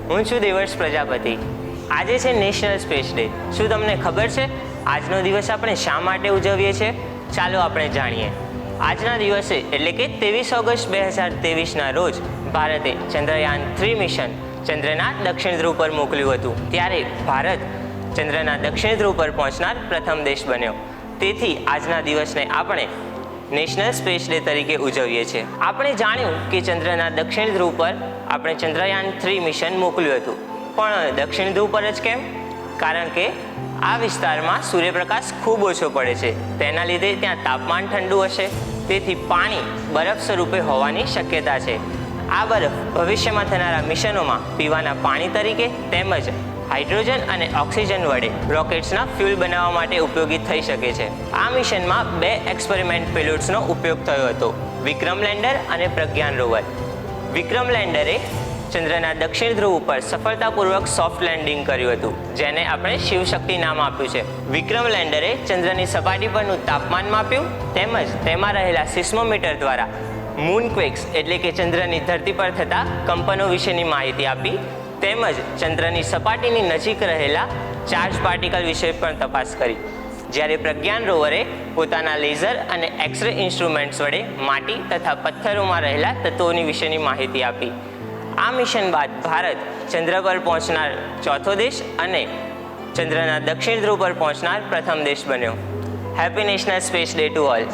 હું છું દેવર્ષ પ્રજાપતિ। આજે છે નેશનલ સ્પેસ ડે। શું તમને ખબર છે આજનો દિવસ આપણે શા માટે ઉજવીએ છીએ? ચાલો આપણે જાણીએ। આજના દિવસે એટલે કે 23 ઓગસ્ટ 2023ના રોજ ભારતે ચંદ્રયાન-3 મિશન ચંદ્રના દક્ષિણ ધ્રુવ પર મોકલ્યું હતું। ત્યારે ભારત ચંદ્રના દક્ષિણ ધ્રુવ પર પહોંચનાર પ્રથમ દેશ બન્યો। તેથી આજના દિવસને આપણે નેશનલ સ્પેસ ડે તરીકે ઉજવીએ છીએ। આપણે જાણ્યું કે ચંદ્રના દક્ષિણ ધ્રુવ પર આપણે ચંદ્રયાન-3 મિશન મોકલ્યું હતું, પણ દક્ષિણ ધ્રુવ પર જ કેમ? કારણ કે આ વિસ્તારમાં સૂર્યપ્રકાશ ખૂબ ઓછો પડે છે, તેના લીધે ત્યાં તાપમાન ઠંડુ હશે, તેથી પાણી બરફ સ્વરૂપે હોવાની શક્યતા છે। આ બરફ ભવિષ્યમાં થનારા મિશનોમાં પીવાના પાણી તરીકે તેમજ હાઇડ્રોજન અને ઓક્સિજન વડે રોકેટ્સના ફ્યુલ બનાવવા માટે ઉપયોગી થઈ શકે છે। આ મિશનમાં 2 એક્સપેરિમેન્ટ પેલોડ્સનો ઉપયોગ થયો હતો, વિક્રમ લેન્ડર અને પ્રજ્ઞાન રોવર। વિક્રમ લેન્ડરે ચંદ્રના દક્ષિણ ધ્રુવ ઉપર સફળતાપૂર્વક સોફ્ટ લેન્ડિંગ કર્યું હતું, જેને આપણે શિવશક્તિ નામ આપ્યું છે। વિક્રમ લેન્ડરે ચંદ્રની સપાટી પરનું તાપમાન માપ્યું તેમજ તેમાં રહેલા સિસ્મોમીટર દ્વારા મૂનક્વેક્સ એટલે કે ચંદ્રની ધરતી પર થતા કંપનો વિશેની માહિતી આપી તેમજ ચંદ્રની સપાટીની નજીક રહેલા ચાર્જ પાર્ટિકલ વિશે પણ તપાસ કરી। જ્યારે પ્રજ્ઞાન રોવરે પોતાના લેઝર અને એક્સરે ઇન્સ્ટ્રુમેન્ટ્સ વડે માટી તથા પથ્થરોમાં રહેલા તત્વોની વિશેની માહિતી આપી। આ મિશન બાદ ભારત ચંદ્ર પર પહોંચનાર ચોથો દેશ અને ચંદ્રના દક્ષિણ ધ્રુવ પર પહોંચનાર પ્રથમ દેશ બન્યો। Happy national space day to all.